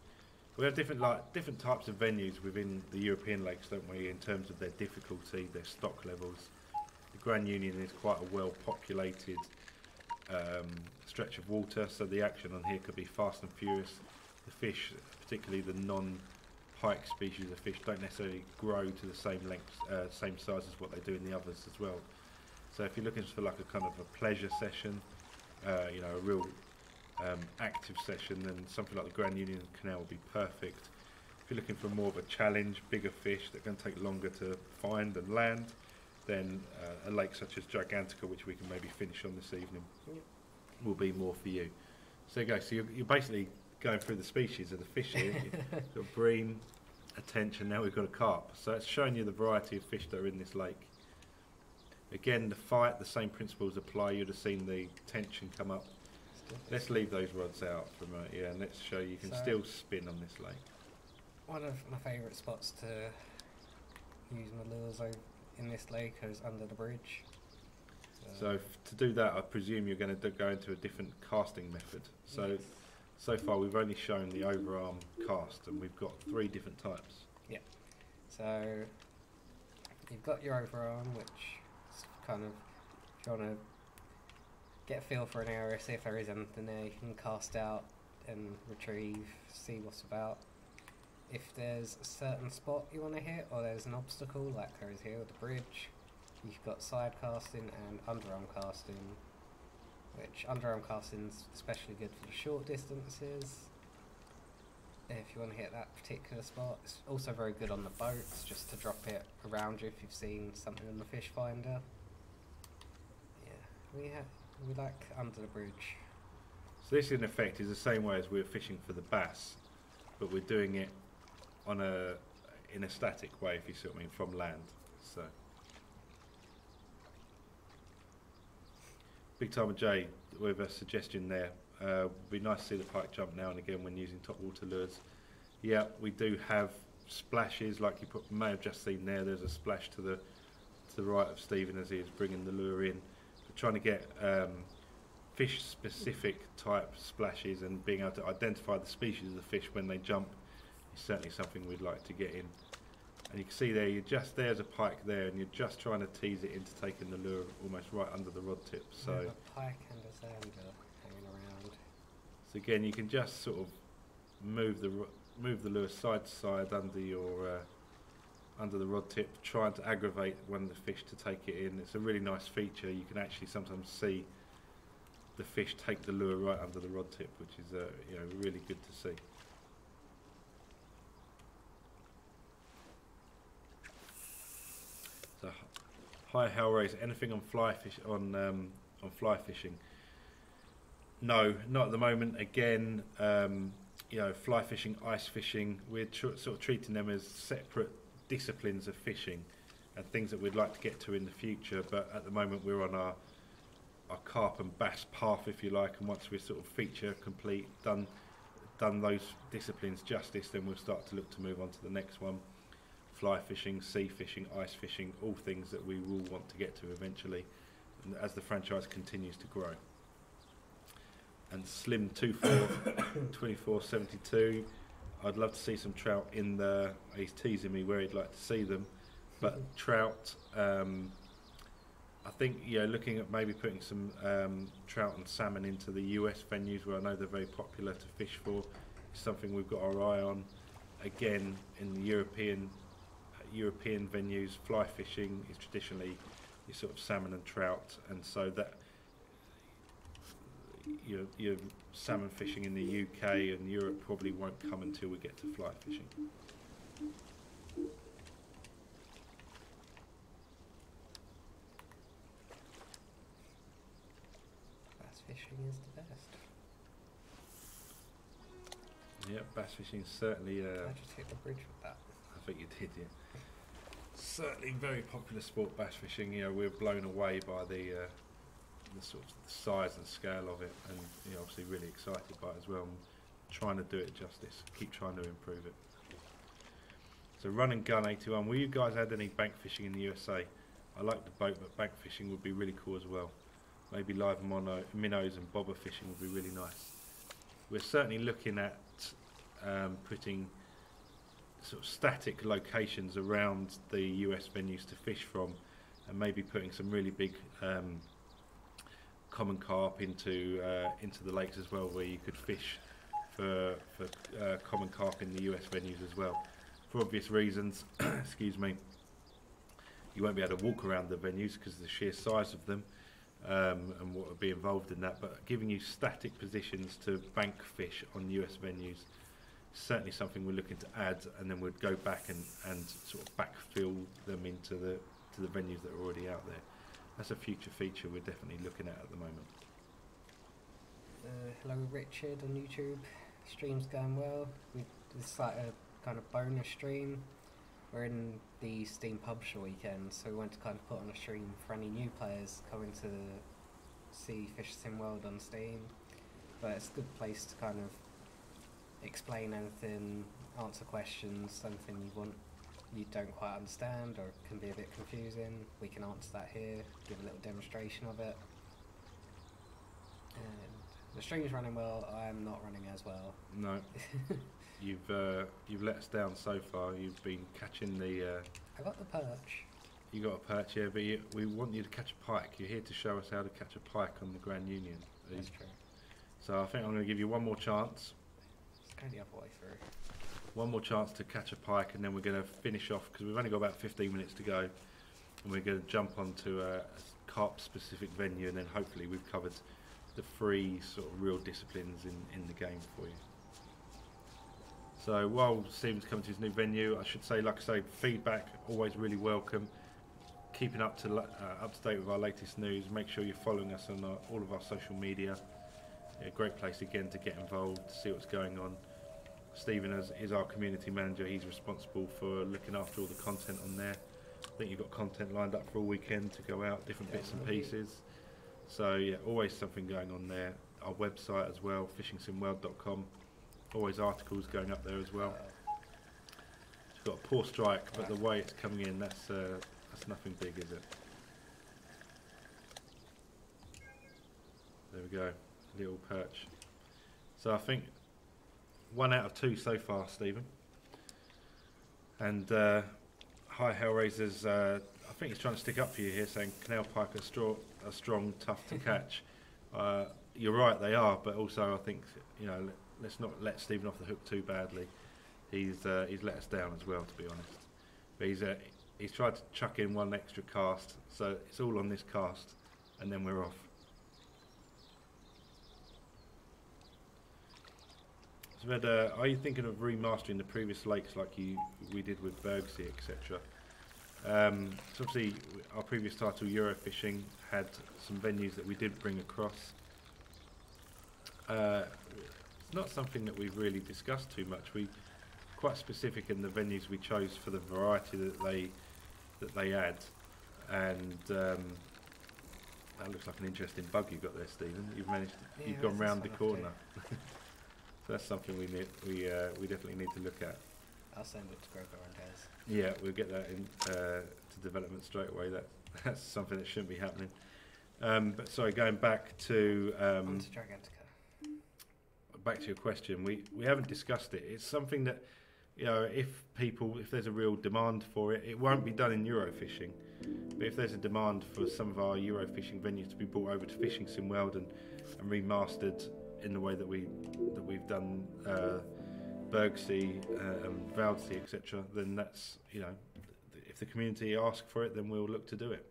We have different types of venues within the European lakes, don't we, in terms of their difficulty, their stock levels. The Grand Union is quite a well-populated stretch of water, so the action on here could be fast and furious. The fish, particularly the non-pike species of fish, don't necessarily grow to the same length, same size as what they do in the others as well. So if you're looking for like a kind of a pleasure session, a real active session, then something like the Grand Union Canal would be perfect. If you're looking for more of a challenge, bigger fish that are going to take longer to find and land, then a lake such as Gigantica, which we can maybe finish on this evening, will be more for you. So there you go. So you're basically going through the species of the fish here. You've got bream, a tench, and now we've got a carp. So it's showing you the variety of fish that are in this lake. Again, the same principles apply. You'd have seen the tension come up. Let's leave those rods out for a moment, and let's show you can still spin on this lake. One of my favourite spots to use my lures in this lake is under the bridge. So to do that, I presume you're going to go into a different casting method. So yes. So far we've only shown the overarm cast, and we've got 3 different types. Yeah. So you've got your overarm, which is kind of, if you want to get a feel for an area, see if there is anything there, you can cast out and retrieve, see what's about. If there's a certain spot you want to hit, or there's an obstacle like there is here with the bridge, you've got side casting and underarm casting, which underarm casting is especially good for the short distances. If you want to hit that particular spot, it's also very good on the boats, just to drop it around you if you've seen something in the fish finder. Yeah, we like under the bridge. So this in effect is the same way as we're fishing for the bass, but we're doing it in a static way, if you see what I mean, from land. So Big Timer J with a suggestion there. Would be nice to see the pike jump now and again when using top water lures. Yeah, we do have splashes like you may have just seen there. There's a splash to the right of Stephen as he is bringing the lure in. We're trying to get fish specific type splashes and being able to identify the species of the fish when they jump is certainly something we'd like to get in. And you can see there, there's a pike there, and you're just trying to tease it into taking the lure almost right under the rod tip. So a pike and a zander hanging around. So again, you can just sort of move the lure side to side under the rod tip, trying to aggravate one of the fish to take it in. It's a really nice feature. You can actually sometimes see the fish take the lure right under the rod tip, which is really good to see. So, hi Hellraiser, anything on fly fishing? No, not at the moment. Again, fly fishing, ice fishing, we're sort of treating them as separate disciplines of fishing and things that we'd like to get to in the future, but at the moment we're on our carp and bass path, if you like, and once we're sort of feature complete, done those disciplines justice, then we'll start to look to move on to the next one. Fly fishing, sea fishing, ice fishing, all things that we will want to get to eventually as the franchise continues to grow. And Slim 2472, I'd love to see some trout in the, he's teasing me where he'd like to see them, but trout, I think looking at maybe putting some trout and salmon into the US venues where I know they're very popular to fish for is something we've got our eye on. Again, in the European venues, fly fishing is traditionally your sort of salmon and trout, and so that your salmon fishing in the UK and Europe probably won't come until we get to fly fishing. Bass fishing is the best. Yeah, bass fishing is certainly. I just hit the bridge with that. I think you did, yeah. Certainly very popular sport, bass fishing. We're blown away by the sort of size and scale of it, and obviously really excited by it as well. And trying to do it justice, keep trying to improve it. So Run and Gun 81, will you guys add any bank fishing in the USA? I like the boat, but bank fishing would be really cool as well. Maybe live minnows and bobber fishing would be really nice. We're certainly looking at putting sort of static locations around the US venues to fish from, and maybe putting some really big common carp into the lakes as well, where you could fish for common carp in the US venues as well. For obvious reasons, excuse me, you won't be able to walk around the venues because of the sheer size of them and what would be involved in that, but giving you static positions to bank fish on US venues is certainly something we're looking to add, and then we'd go back and sort of backfill them into the venues that are already out there. That's a future feature we're definitely looking at the moment. Hello Richard on YouTube. Stream's going well. It's like a kind of bonus stream. We're in the Steam Publisher weekend, so we want to kind of put on a stream for any new players coming to see Fish Sim World on Steam. But it's a good place to kind of explain anything, answer questions, something you don't quite understand or can be a bit confusing. We can answer that here, give a little demonstration of it. And the stream's running well. I'm not running as well. No. You've let us down so far. You've been catching the. I got the perch. You got a perch, yeah, but we want you to catch a pike. You're here to show us how to catch a pike on the Grand Union. That's true. So I think I'm going to give you one more chance. Let's go the other way through. One more chance to catch a pike, and then we're going to finish off because we've only got about 15 minutes to go, and we're going to jump onto a carp-specific venue, and then hopefully we've covered the 3 sort of real disciplines in the game for you. So while Stephen's coming to his new venue, I should say, like I say, feedback always really welcome. Keeping up to date with our latest news. Make sure you're following us on all of our social media. Yeah, great place again to get involved, to see what's going on. Stephen is our community manager. He's responsible for looking after all the content on there. I think you've got content lined up for all weekend to go out, different bits and pieces. So yeah, always something going on there. Our website as well, fishingsimworld.com. Always articles going up there as well. It's got a poor strike, but the way it's coming in, that's nothing big, is it? There we go, little perch. So I think 1 out of 2 so far, Stephen. And Hi Hellraisers, I think he's trying to stick up for you here, saying canal pike are strong, tough to catch. You're right, they are, but also I think, you know, let's not let Stephen off the hook too badly. He's let us down as well, to be honest. But he's tried to chuck in 1 extra cast, so it's all on this cast, and then we're off. So Ed, are you thinking of remastering the previous lakes like we did with Bergsea, etc.? So obviously our previous title, Eurofishing, had some venues that we did bring across. It's not something that we've really discussed too much. We quite specific in the venues we chose for the variety that they add, and that looks like an interesting bug you got there, Stephen. You've gone round the corner. So that's something we definitely need to look at. I'll send it to Gregor and Des. Yeah, we'll get that to development straight away. That's something that shouldn't be happening. But sorry, going back to On to Gigantica. Back to your question, we haven't discussed it. It's something that, you know, if there's a real demand for it, it won't be done in Eurofishing. But if there's a demand for some of our Eurofishing venues to be brought over to Fishing Sim World and remastered in the way that we've done Bergsea and Valdsea, etc., then that's, you know, if the community ask for it, then we'll look to do it.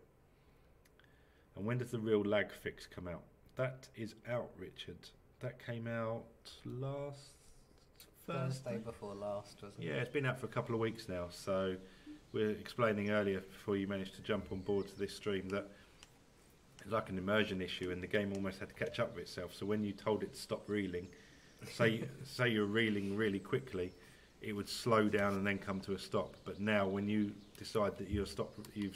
And when does the real lag fix come out? That is out, Richard. That came out last Thursday before last, wasn't it? Yeah, it's been out for a couple of weeks now. So we were explaining earlier, before you managed to jump on board to this stream, that it's like an immersion issue, and the game almost had to catch up with itself. So when you told it to stop reeling, say you're reeling really quickly, it would slow down and then come to a stop. But now, when you decide that you've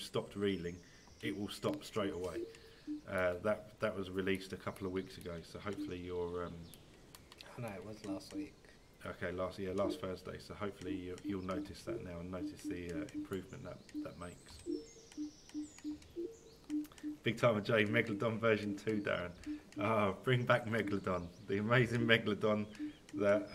stopped reeling, it will stop straight away. That was released a couple of weeks ago. So hopefully you're. No, it was last week. Okay, last Thursday. So hopefully you'll notice that now and notice the improvement that makes. Big Timer J, Megalodon version 2, Darren. Bring back Megalodon, the amazing Megalodon that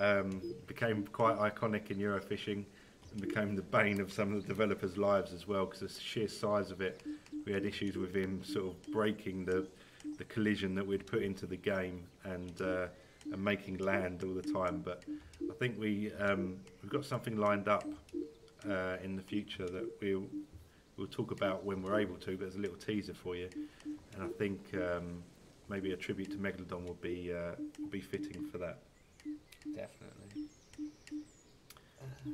became quite iconic in Eurofishing and became the bane of some of the developers' lives as well, because the sheer size of it, we had issues with him sort of breaking the collision that we'd put into the game and making land all the time. But I think we've got something lined up in the future that we'll talk about when we're able to, but there's a little teaser for you. And I think maybe a tribute to Megalodon will be fitting for that. Definitely.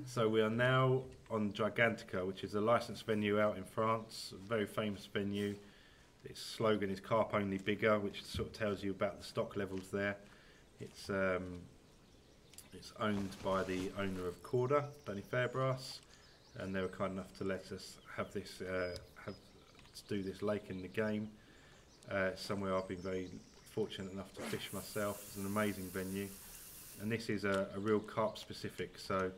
So we are now on Gigantica, which is a licensed venue out in France, a very famous venue. Its slogan is Carp Only Bigger, which sort of tells you about the stock levels there. It's owned by the owner of Corda, Danny Fairbrass, and they were kind enough to let us have this, do this lake in the game. Somewhere I've been very fortunate enough to fish myself. It's an amazing venue, and this is a real carp specific. So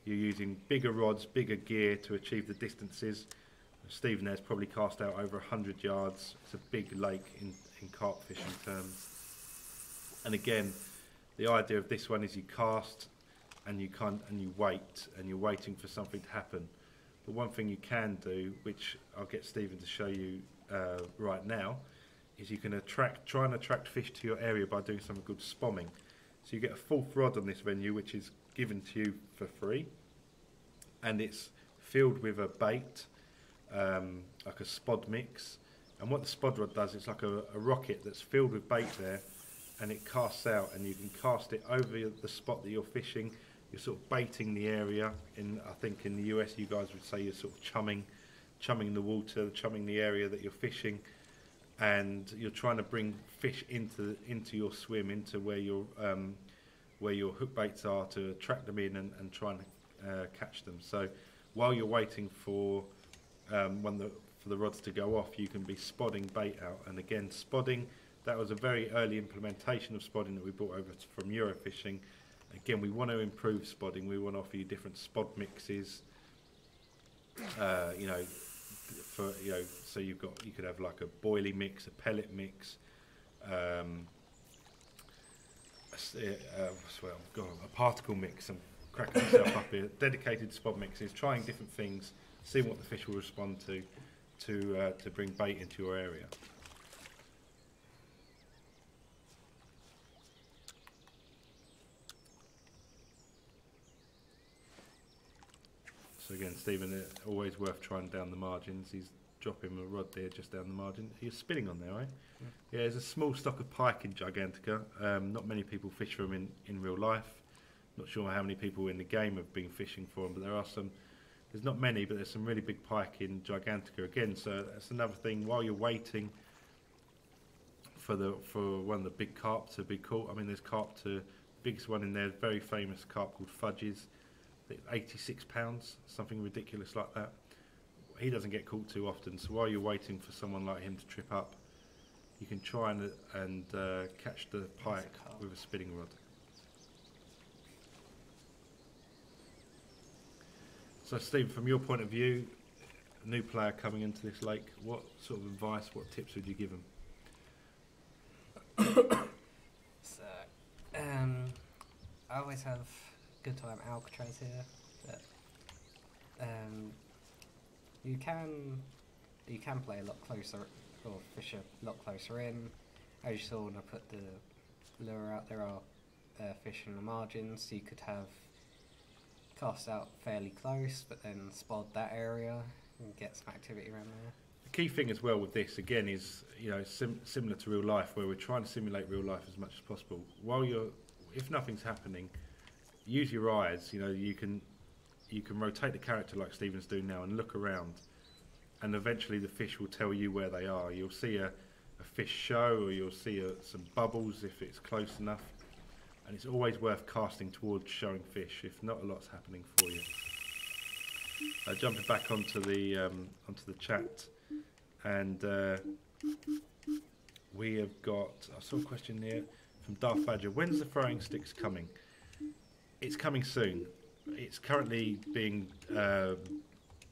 you're using bigger rods, bigger gear to achieve the distances. Stephen there's probably cast out over 100 yards. It's a big lake in carp fishing terms. And again, the idea of this one is you cast and you wait, and you're waiting for something to happen. But one thing you can do, which I'll get Stephen to show you right now, is you can try and attract fish to your area by doing something called spomming. So you get a fourth rod on this venue, which is given to you for free, and it's filled with a bait, like a spod mix. And what the spod rod does, it's like a rocket that's filled with bait there, and it casts out, and you can cast it over the spot that you're fishing. You're sort of baiting the area. I think in the US, you guys would say you're sort of chumming the water, chumming the area that you're fishing, and you're trying to bring fish into your swim, into where your hook baits are, to attract them in and try and catch them. So while you're waiting for the rods to go off, you can be spodding bait out. And again, spodding, that was a very early implementation of spodding that we brought over from Eurofishing. Again, we want to improve spodding. We want to offer you different spod mixes. So you could have like a boilie mix, a pellet mix, well, God, a particle mix. I'm cracking myself up here. Dedicated spot mixes, trying different things, seeing what the fish will respond to bring bait into your area. So again, Stephen, always worth trying down the margins. He's dropping a rod there just down the margin. You're spinning on there, right? Yeah, there's a small stock of pike in Gigantica. Not many people fish for them in real life. Not sure how many people in the game have been fishing for them, but there are some. There's not many, but there's some really big pike in Gigantica again. So that's another thing. While you're waiting for one of the big carp to be caught, I mean, there's carp to biggest one in there, very famous carp called Fudges, 86 pounds, something ridiculous like that. He doesn't get caught too often. So while you're waiting for someone like him to trip up, you can try and catch the pike with a spinning rod. So Steve, from your point of view, a new player coming into this lake, what sort of advice, what tips would you give him? So, I always have a good time at Alcatraz here, but you can play a lot closer, or fish a lot closer in. As you saw when I put the lure out, there are fish in the margins, so you could have cast out fairly close, but then spot that area and get some activity around there. The key thing as well with this, again, is similar to real life, where we're trying to simulate real life as much as possible. While if nothing's happening, use your eyes. You can rotate the character like Stephen's doing now and look around, and eventually the fish will tell you where they are. You'll see a fish show, or you'll see some bubbles if it's close enough. And it's always worth casting towards showing fish. If not, a lot's happening for you. Jumping back onto the chat, and we have got. I saw a question here from Darth Badger. When's the throwing sticks coming? It's coming soon. It's currently being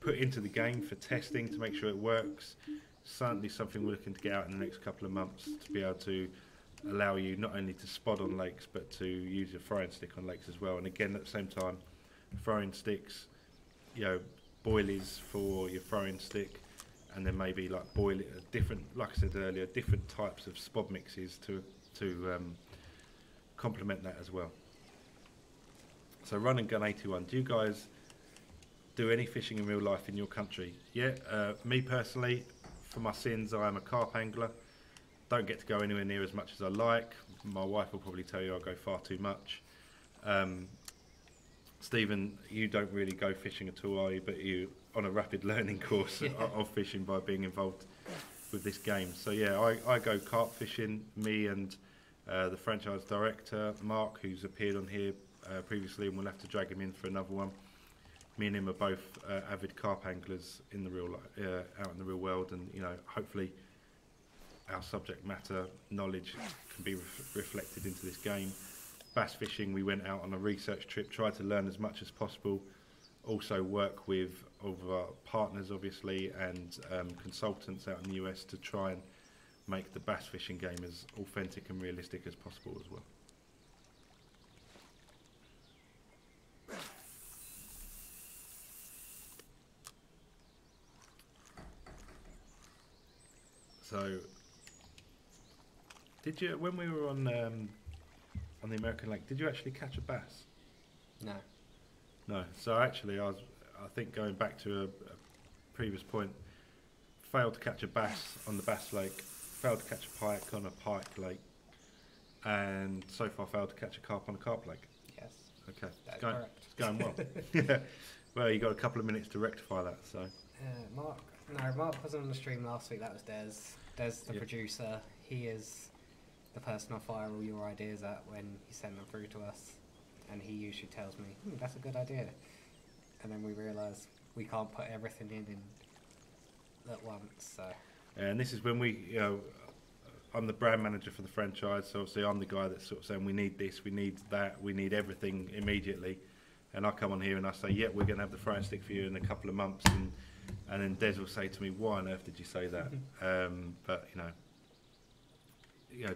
put into the game for testing to make sure it works. Certainly something we're looking to get out in the next couple of months to be able to allow you not only to spot on lakes but to use your throwing stick on lakes as well. And again, at the same time, throwing sticks, boilies for your throwing stick, and then maybe like different, like I said earlier, different types of spod mixes to complement that as well. So Run and Gun 81, do you guys do any fishing in real life in your country? Yeah, me personally, for my sins, I am a carp angler. Don't get to go anywhere near as much as I like. My wife will probably tell you I go far too much. Stephen, you don't really go fishing at all, are you? But you on a rapid learning course of fishing by being involved with this game. So yeah, I go carp fishing. Me and the franchise director, Mark, who's appeared on here previously, and we'll have to drag him in for another one. Me and him are both avid carp anglers in the real out in the real world, and hopefully our subject matter knowledge can be reflected into this game. Bass fishing, we went out on a research trip, tried to learn as much as possible, also work with our partners obviously, and consultants out in the US to try and make the bass fishing game as authentic and realistic as possible as well. So, did you, when we were on the American Lake, did you actually catch a bass? No. No. So actually, I think going back to a previous point, failed to catch a bass on the Bass Lake, failed to catch a pike on a pike lake, and so far failed to catch a carp on a carp lake. Yes. Okay. That's correct. It's going well. Yeah. Well, you got a couple of minutes to rectify that. So. Mark wasn't on the stream last week. That was Des. Des, the producer. He is the person I fire all your ideas at when you send them through to us, and he usually tells me, "That's a good idea," and then we realise we can't put everything in at once. So. And this is when I'm the brand manager for the franchise, so obviously I'm the guy that's sort of saying we need this, we need that, we need everything immediately, and I come on here and I say, "Yeah, we're going to have the throwing stick for you in a couple of months," and then Des will say to me, "Why on earth did you say that?" But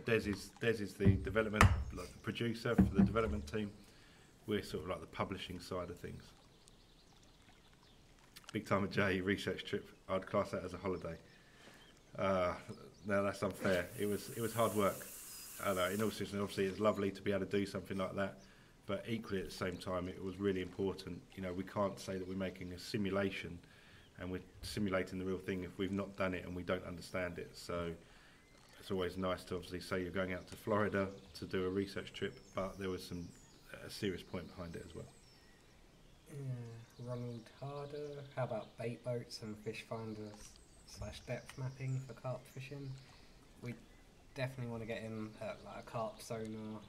Des is the development, like the producer for the development team. We're sort of like the publishing side of things. Big Time of J research trip. I'd class that as a holiday. No, that's unfair. It was hard work. I know, in all seriousness, obviously it's lovely to be able to do something like that, but equally at the same time it was really important. We can't say that we're making a simulation and we're simulating the real thing if we've not done it and we don't understand it. So it's always nice to obviously say you're going out to Florida to do a research trip, but there was a serious point behind it as well. Ronald Harder, how about bait boats and fish finders / depth mapping for carp fishing? We definitely want to get in like a carp sonar.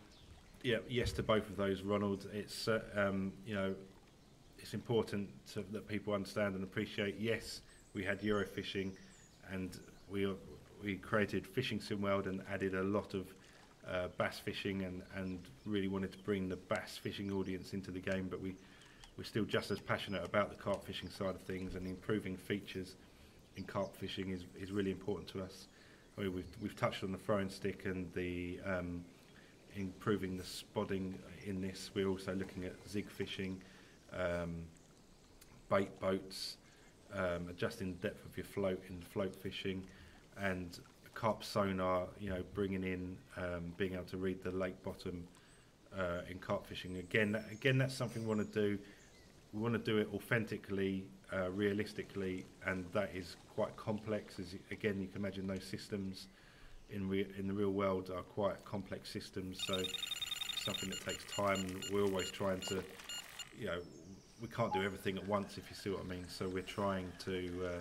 Yeah, yes to both of those, Ronald. It's it's important that people understand and appreciate. Yes, we had Eurofishing, and we created Fishing SimWorld and added a lot of bass fishing and really wanted to bring the bass fishing audience into the game, but we're still just as passionate about the carp fishing side of things, and improving features in carp fishing is really important to us. I mean, we've touched on the throwing stick and the improving the spotting in this. We're also looking at zig fishing, bait boats, adjusting the depth of your float in float fishing, and carp sonar, bringing in being able to read the lake bottom in carp fishing. Again, that's something we want to do. We want to do it authentically, realistically, and that is quite complex. Again, you can imagine those systems in the real world are quite complex systems, so it's something that takes time, and we're always trying to, we can't do everything at once, if you see what I mean. So we're trying to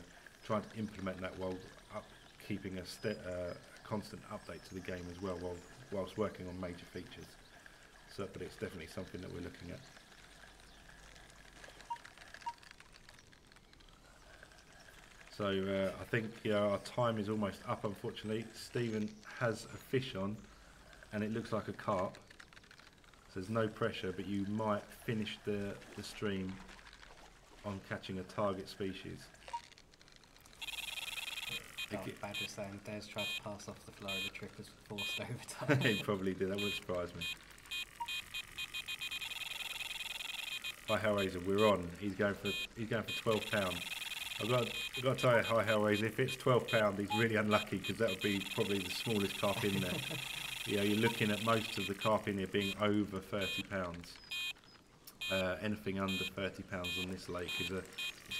implement that while keeping a constant update to the game as well, whilst working on major features. So, but it's definitely something that we're looking at. So I think our time is almost up, unfortunately. Stephen has a fish on, and it looks like a carp. So there's no pressure, but you might finish the stream on catching a target species. Badger saying Des tried to pass off the Florida trip as forced overtime. He probably did. That wouldn't surprise me. Hi Hellraiser, we're on. He's going for £12. I've got to tell you, hi Hellraiser, if it's £12, he's really unlucky, because that would be probably the smallest carp in there. You're looking at most of the carp in here being over £30. Anything under £30 on this lake is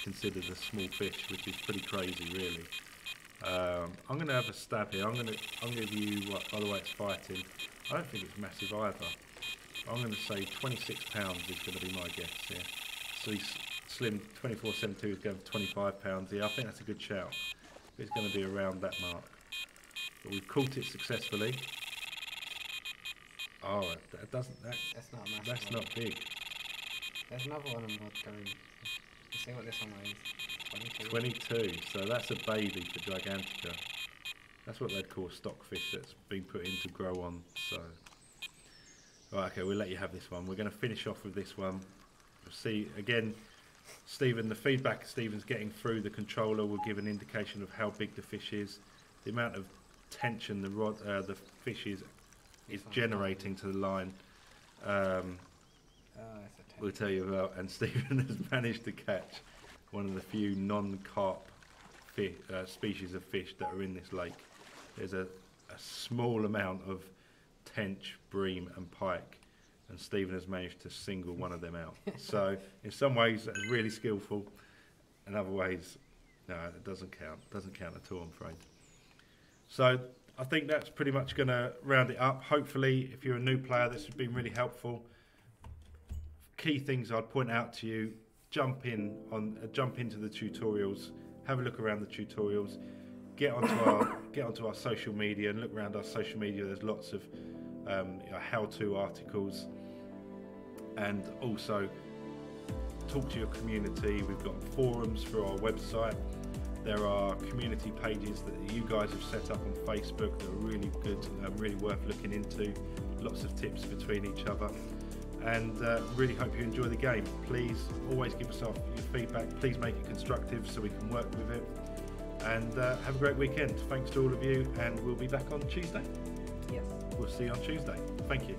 considered a small fish, which is pretty crazy, really. I'm going to have a stab here. I'm going to give you what, by the way it's fighting. I don't think it's massive either. I'm going to say £26 is going to be my guess here. So he's Slim 2472 is going for £25 here. I think that's a good shout. It's going to be around that mark. But we've caught it successfully. Oh, that's not massive. That's not big. There's another one on rod going. Let's see what this one weighs. 22. So that's a baby for Gigantica. That's what they'd call a stockfish that's been put in to grow on. So, right, okay, we'll let you have this one. We're going to finish off with this one. We'll see again. Stephen, the feedback Stephen's getting through the controller will give an indication of how big the fish is, the amount of tension the fish is generating to the line. We'll tell you about. And Stephen has managed to catch one of the few non-carp species of fish that are in this lake. There's a small amount of tench, bream, and pike, and Stephen has managed to single one of them out. So in some ways that's really skillful, in other ways, no, it doesn't count. It doesn't count at all, I'm afraid. So I think that's pretty much going to round it up. Hopefully, if you're a new player, this has been really helpful. Key things I'd point out to you: jump into the tutorials, have a look around the tutorials, get onto our social media and look around our social media. There's lots of how-to articles, and also talk to your community. We've got forums for our website. There are community pages that you guys have set up on Facebook that are really good, really worth looking into. Lots of tips between each other, and really hope you enjoy the game. Please always give us your feedback. Please make it constructive so we can work with it, and have a great weekend. Thanks to all of you, and we'll be back on Tuesday. Yes. We'll see you on Tuesday. Thank you.